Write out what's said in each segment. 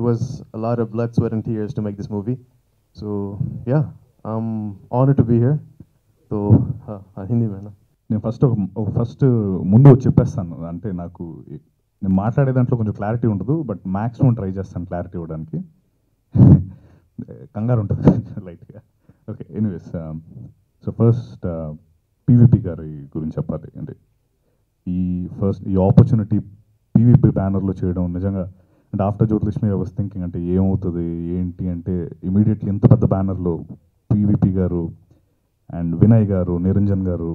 it was a lot of blood, sweat, and tears to make this movie. So yeah, I'm honored to be here. So Hindi mein na. నేను first ముందు చెప్పేస్తాను, అంటే నాకు నేను మాట్లాడే దాంట్లో కొంచెం క్లారిటీ ఉండదు, బట్ మ్యాక్సిమం ట్రై చేస్తాను క్లారిటీ ఇవ్వడానికి. కంగారు ఉంటుంది లైట్గా. Okay, anyways, so first PVP గారి గురించి చెప్పాలి. అంటే ఈ ఆపర్చునిటీ పీవీపీ బ్యానర్లో చేయడం నిజంగా, అంటే after Jyothilakshmi I was thinking అంటే ఏమవుతుంది ఏంటి అంటే, ఇమీడియట్లీ ఇంత పెద్ద బ్యానర్లో పీవీపీ గారు అండ్ వినయ్ గారు, నిరంజన్ గారు,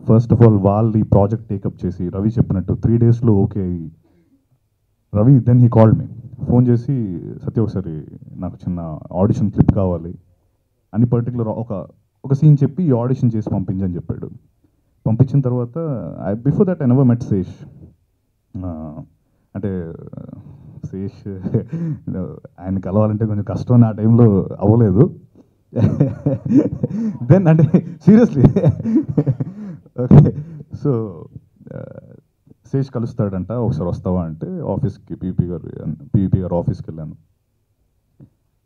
ఫస్ట్ ఆఫ్ ఆల్ వాళ్ళు ఈ ప్రాజెక్ట్ టేకప్ చేసి రవి చెప్పినట్టు 3 daysలో okay Ravi. Then he called me, phone చేసి సత్య ఒకసారి నాకు చిన్న ఆడిషన్ క్లిప్ కావాలి అని పర్టికులర్ ఒక సీన్ చెప్పి ఈ ఆడిషన్ చేసి పంపించని చెప్పాడు. పంపించిన తర్వాత before that I never met Sesh. అంటే శేష్ ఆయన కలవాలంటే కొంచెం కష్టం, ఆ టైంలో అవ్వలేదు. దెన్ అంటే సీరియస్లీ ఓకే, సో శేష్ కలుస్తాడంట, ఒకసారి వస్తావా అంటే ఆఫీస్కి పీవీపీ గారు ఆఫీస్కి వెళ్ళాను.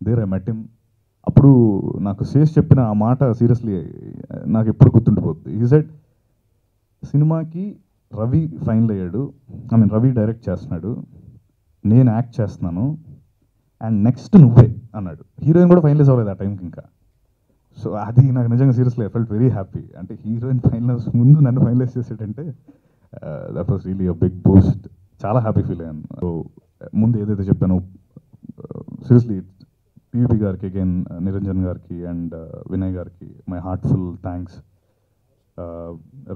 There I met him. అప్పుడు నాకు శేష్ చెప్పిన ఆ మాట సీరియస్లీ నాకు ఎప్పుడు గుర్తుండిపోతుంది. హీ సెడ్, సినిమాకి రవి ఫైనల్ అయ్యాడు, ఐ మీన్ రవి డైరెక్ట్ చేస్తున్నాడు, నేను యాక్ట్ చేస్తున్నాను, అండ్ నెక్స్ట్ నువ్వే అన్నాడు. హీరోయిన్ కూడా ఫైనలైజ్ అవ్వలేదు ఆ టైంకి ఇంకా. సో అది నాకు నిజంగా seriously I felt very happy. అంటే హీరోయిన్ ఫైనలైజ్ ముందు నన్ను ఫైనలైజ్ చేసేటంటే that was really a big boost. చాలా హ్యాపీ ఫీల్ అయ్యాను. సో ముందు ఏదైతే చెప్పానో సీరియస్లీ పీవీపీ గారికి అగైన్, నిరంజన్ గారికి అండ్ వినయ్ గారికి మై హార్ట్ఫుల్ థ్యాంక్స్.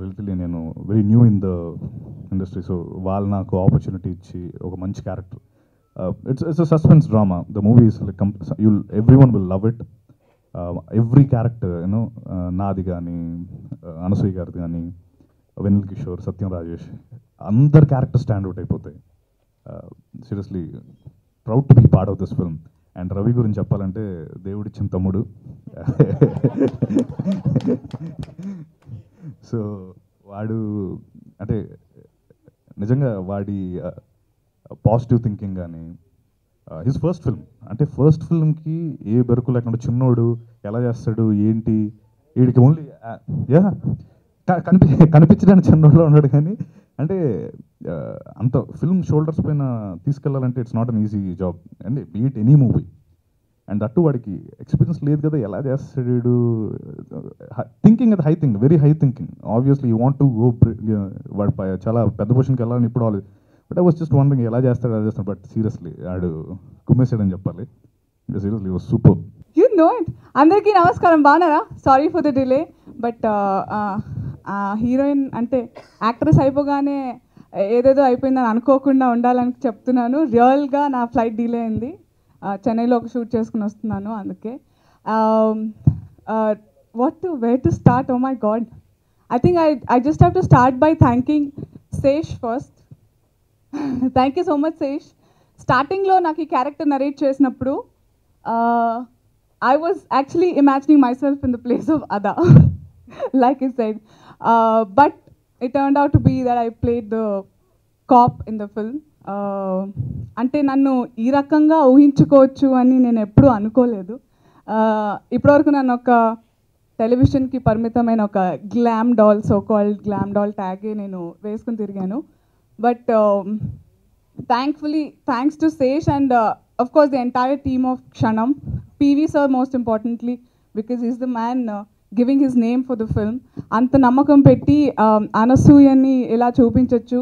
రిలేటివ్లీ నేను very new in the industry, so వాళ్ళు నాకు ఆపర్చునిటీ ఇచ్చి ఒక మంచి character. It's a suspense drama. The movie is like everyone will love it. Every character, నాది కానీ, అనసూయ గారిది కానీ, వెనిల్ కిషోర్, సత్యం రాజేష్, అందరు క్యారెక్టర్ స్టాండ్ అవుట్ అయిపోతాయి. Seriously proud to be part of this film. And Ravi గురించి చెప్పాలంటే దేవుడిచ్చిన తమ్ముడు. సో వాడు అంటే నిజంగా వాడి పాజిటివ్ థింకింగ్ కానీ, హిస్ ఫస్ట్ ఫిల్మ్, అంటే ఫస్ట్ ఫిల్మ్కి ఏ బెరుకు లేకుండా చిన్నోడు ఎలా చేస్తాడు ఏంటి, వీడికి ఓన్లీ కనిపించడానికి చిన్నోడులో ఉన్నాడు, కానీ అంటే అంత ఫిల్మ్ షోల్డర్స్ పైన తీసుకెళ్లాలంటే it's not an easy job and beat any movie. And అట్టు వాడికి ఎక్స్పీరియన్స్ లేదు కదా, ఎలా చేస్తాడు వీడు. థింకింగ్ అది high thing, very high thinking. Obviously you want to go, వాడు చాలా పెద్ద పొజిషన్కి వెళ్ళాలని ఇప్పుడు వాళ్ళు, but I was just wondering ఎలా చేస్తాడు. బట్ సీరియస్లీ ఆడు కుమ్మేసాడని చెప్పాలి. Seriously was super. You know it. అందరికీ నమస్కారం, బాగున్నారా? Sorry for the delay. But heroine అంటే యాక్ట్రెస్ అయిపోగానే ఏదేదో అయిపోయిందని అనుకోకుండా ఉండాలని చెప్తున్నాను. రియల్గా నా ఫ్లైట్ డిలే అయింది, చెన్నైలో ఒక షూట్ చేసుకుని వస్తున్నాను, అందుకే. Where to start? Oh my god, I think I just have to start by thanking Sesh first. Thank you so much Sesh. స్టార్టింగ్లో నాకు ఈ క్యారెక్టర్ నరేట్ చేసినప్పుడు I was actually imagining myself in the place of Adah, like it side, but it turned out to be that I played the cop in the film. అంటే నన్ను ఈ రకంగా ఊహించుకోవచ్చు అని నేను ఎప్పుడూ అనుకోలేదు. ఇప్పటివరకు నన్ను ఒక టెలివిజన్కి పరిమితమైన ఒక glam doll, so called glam doll ట్యాగే నేను వేసుకుని తిరిగాను. But thankfully, thanks to Sesh and of course the entire team of Kshanam, PV sir most importantly, because he's the man giving his name for the film. Anta namakam petti Anasuyani ila chupinchochu.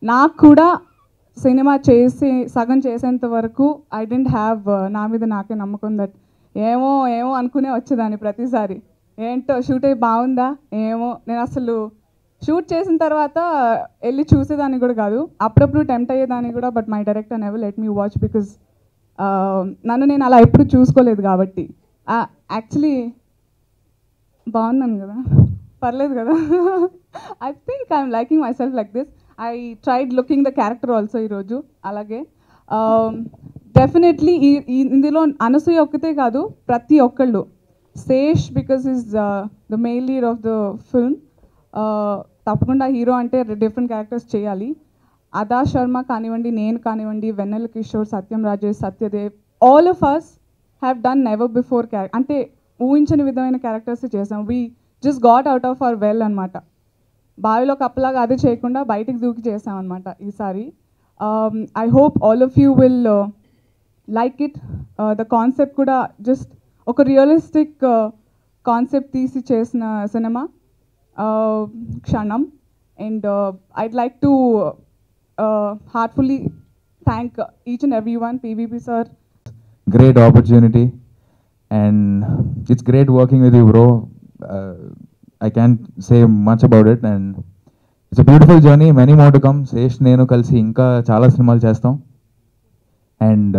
Naaku kuda cinema chesi sagam chesenta varaku I didn't have na meeda naake namakam that ఏమో అనుకునే వచ్చేదాన్ని ప్రతిసారి. ఏంటో shoot అయ్యి బాగుందా ఏమో, నేను అసలు షూట్ చేసిన తర్వాత వెళ్ళి చూసేదాన్ని కూడా కాదు, అప్పుడప్పుడు టెంప్ట్ అయ్యేదాన్ని కూడా. But my director never let me watch, because నన్ను నేను అలా ఎప్పుడు చూసుకోలేదు కాబట్టి. యాక్చువల్లీ బాగున్నాను కదా, పర్లేదు కదా. I think I'm liking myself like this. I tried looking the character also ఈరోజు. అలాగే డెఫినెట్లీ ఇందులో అనసూయ ఒక్కతే కాదు, ప్రతి ఒక్కళ్ళు. Sesh because is the main lead of the film. తప్పకుండా హీరో అంటే డిఫరెంట్ క్యారెక్టర్స్ చేయాలి. అదా శర్మ కానివ్వండి, నేను కానివ్వండి, Vennela Kishore, Satyam Rajesh, Satyadev, all of us have done never before అంటే ఊహించని విధమైన క్యారెక్టర్స్ చేసాం. We just got out of hour well అనమాట. బావిలో కప్పలాగా అది చేయకుండా బయటికి దూకి చేసామన్నమాట ఈసారి. I hope all of you will like it. The concept కూడా జస్ట్ ఒక రియలిస్టిక్ కాన్సెప్ట్ తీసి చేసిన సినిమా క్షణం. And I'd like to heartfully thank each and everyone, PVP sir. Great opportunity, and it's great working with you, bro. I can't say much about it, and it's a beautiful journey, many more to come. Sesh nenu kalsi inka chaala cinemalu chestam, and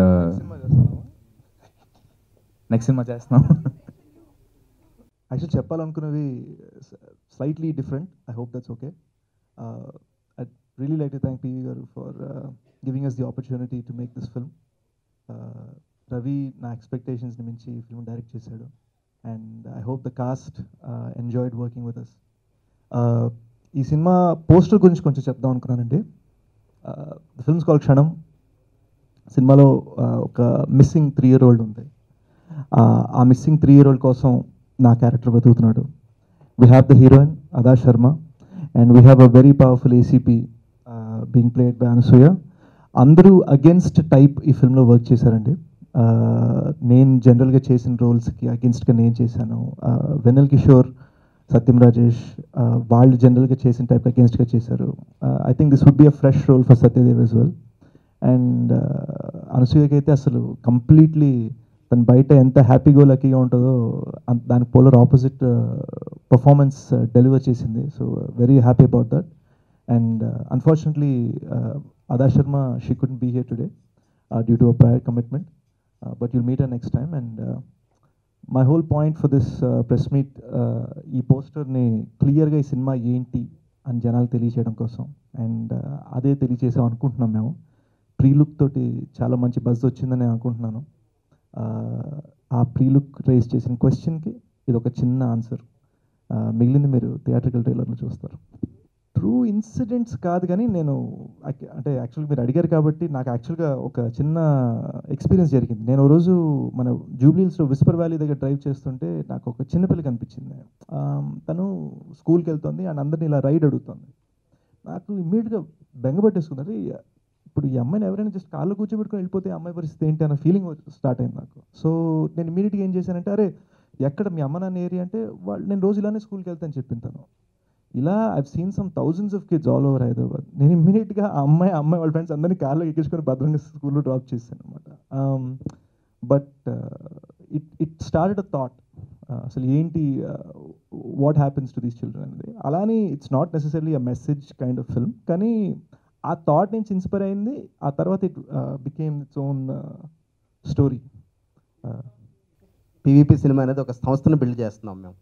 next cinema chestam. Actually చెప్పాలనుకున్నవి slightly different. I hope that's okay. I'd really like to thank PV Garu for giving us the opportunity to make this film. Ravi na expectations ni minchi film direct chesadu, and I hope the cast enjoyed working with us. Ee cinema poster gurinchi konచెం చెప్దాం అనుకున్నానండి. The film is called క్షణం. సినిమాలో ఒక missing 3-year-old ఉంది. ఆ missing 3-year-old కోసం నా character వెతుకుతున్నాడు. We have the heroine Ada Sharma, and we have a very powerful ACP being played by Anasuya. అందరూ అగేన్స్ట్ టైప్ ఈ ఫిల్మ్లో వర్క్ చేశారండి. నేను జనరల్గా చేసిన రోల్స్కి అగేన్స్ట్గా నేను చేశాను. వెన్నెల కిషోర్, సత్యం రాజేష్ వాళ్ళు జనరల్గా చేసిన టైప్ అగేన్స్ట్గా చేశారు. I think this would be a fresh role for Satyadev as well. And అనసూయకి అయితే అసలు కంప్లీట్లీ తను బయట ఎంత హ్యాపీగా లక్కీగా ఉంటుందో దానికి పోలర్ ఆపోజిట్ పర్ఫార్మెన్స్ డెలివర్ చేసింది. So very happy about that. And unfortunately Ada Sharma, she couldn't be here today due to a prior commitment, but you'll meet her next time. And my whole point for this press meet, ee poster ni clear ga ee cinema enti అని జనాలు తెలియచేయడం కోసం, and అదే తెలియచేసాం అనుకుంటున్నాం మేము. Pre look తోటి చాలా మంచి బజ్ వచ్చిందని అనుకుంటున్నాను. ఆ ప్రీ లుక్ రేస్ చేసిన క్వశ్చన్కి ఇది ఒక చిన్న ఆన్సర్. మిగిలింది మీరు థియేట్రికల్ ట్రైలర్లో చూస్తారు. ట్రూ ఇన్సిడెంట్స్ కాదు, కానీ నేను అంటే యాక్చువల్గా మీరు అడిగారు కాబట్టి నాకు యాక్చువల్గా ఒక చిన్న ఎక్స్పీరియన్స్ జరిగింది. నేను రోజు మన జూబ్లీహిల్స్లో విస్పర్ వ్యాలీ దగ్గర డ్రైవ్ చేస్తుంటే నాకు ఒక చిన్నపిల్ల కనిపించింది. తను స్కూల్కి వెళ్తుంది అండ్ అందరినీ ఇలా రైడ్ అడుగుతుంది. నాకు ఇమ్మీడియట్గా బెంగపట్టేసుకున్నది, ఇప్పుడు ఈ అమ్మాయిని ఎవరైనా జస్ట్ కాళ్ళు కూర్చోబెట్టుకుని వెళ్ళిపోతే అమ్మాయి పరిస్థితి ఏంటి అన్న ఫీలింగ్ స్టార్ట్ అయింది నాకు. సో నేను ఇమ్మీడియట్గా ఏం చేశానంటే, అరే ఎక్కడ మీ అమ్మ నాన్న ఏరియా అంటే వాళ్ళు నేను రోజు ఇలానే స్కూల్కి వెళ్తాను చెప్పింది తను. ఇలా I've seen some thousands of kids all over Hyderabad. నేను ఇమ్మీడియట్గా ఆ అమ్మాయి వాళ్ళ ఫ్రెండ్స్ అందరినీ కార్లో ఎక్కించుకొని భద్రంగా స్కూల్లో డ్రాప్ చేశాను అనమాట. But it started a thought, అసలు ఏంటి what happens to these children అనేది. అలానే it's not necessary a message kind of film, కానీ ఆ థాట్ నుంచి ఇన్స్పైర్ అయింది. ఆ తర్వాత it became its own story. PVP cinema అనేది ఒక సంస్థను బిల్డ్ చేస్తున్నాం మేము.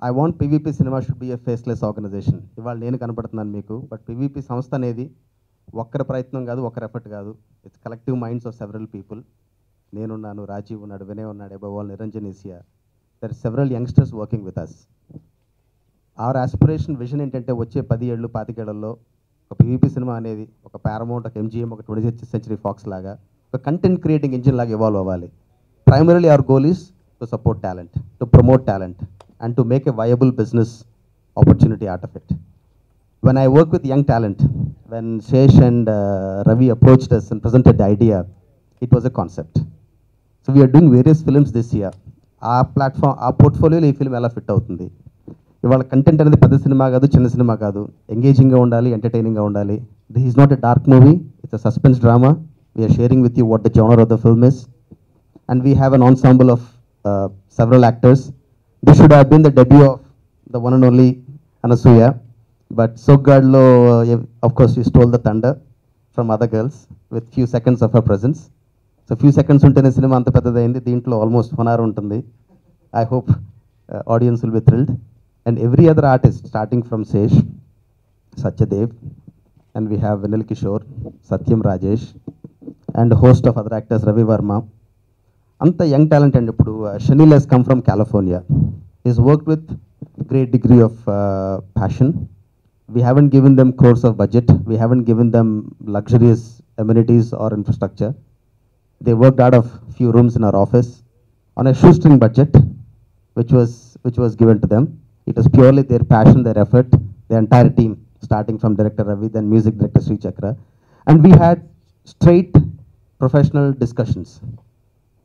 I want PVP cinema should be a faceless organisation. ఇవాళ నేను కనపడుతున్నాను మీకు, బట్ పీవీపీ సంస్థ అనేది ఒక్కరి ప్రయత్నం కాదు, ఒక్కరి ఎఫర్ట్ కాదు. It's collective minds of several people. నేనున్నాను, రాజీవ్ ఉన్నాడు, వినయ్ ఉన్నాడు, above all Niranjan is here. There several youngsters working with us. Our aspiration vision ఏంటంటే వచ్చే 10 ఏళ్ళు 25 ఏళ్లలో ఒక పీవీపీ సినిమా అనేది ఒక పారమౌంట్, ఒక MGM, ఒక 20th Century Fox లాగా ఒక కంటెంట్ క్రియేటింగ్ ఇంజిన్ లాగా ఇవాల్వ్ అవ్వాలి. Primarily hour goal is to support talent, to promote talent, and to make a viable business opportunity out of it. When I work with young talent, when Sesh and Ravi approached us and presented the idea, it was a concept. So we are doing various films this year. Our platform, our portfolio lo ee film ela fit avutundi. Ivala content anedi pedda cinema kaadu, chinna cinema kaadu, engaging ga undali, entertaining ga undali. This is not a dark movie, it's a suspense drama. We are sharing with you what the genre of the film is, and we have an ensemble of several actors. This should have been the debut of the one and only Anasuya, but Soggadlo, of course, she stole the thunder from other girls with few seconds of her presence. So few seconds untene cinema anta peddadayindi, deentlo almost 1 hour untundi. I hope audience will be thrilled, and every other artist starting from Sesh, Satyadev, and we have Venel Kishore, Satyam Rajesh, and a host of other actors, Ravi Verma. Anta young talent, and ippudu Shanil has come from California. He's worked with great degree of passion, We haven't given them crores of budget. We haven't given them luxurious amenities or infrastructure. They worked out of few rooms in our office on a shoestring budget, which was given to them. It was purely their passion, their effort, the entire team, starting from director Ravi, then music director Sri Chakra. And we had straight professional discussions.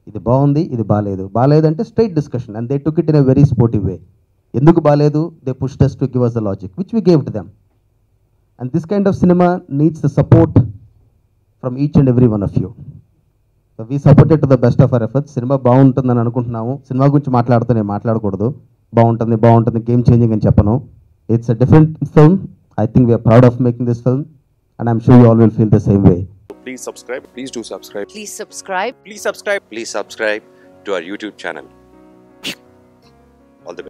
ఇది బాగుంది, ఇది బాలేదు. బాలేదంటే straight discussion, and they took it in a very sportive way. ఎందుకు బాలేదు, they pushed us to give us the logic, which we gave to them. And this kind of cinema needs the support from each and every one of you. So we supported to the best of our efforts. Cinema బాగుంటుందని అనుకుంటున్నాము. Cinema గురించి మాట్లాడుతూ నేను మాట్లాడకూడదు. బాగుంటుంది game changing అని చెప్పను. It's a different film. I think we are proud of making this film, and I'm sure you all will feel the same way. Please subscribe. Please do subscribe. Please subscribe. Please subscribe. Please subscribe to our YouTube channel.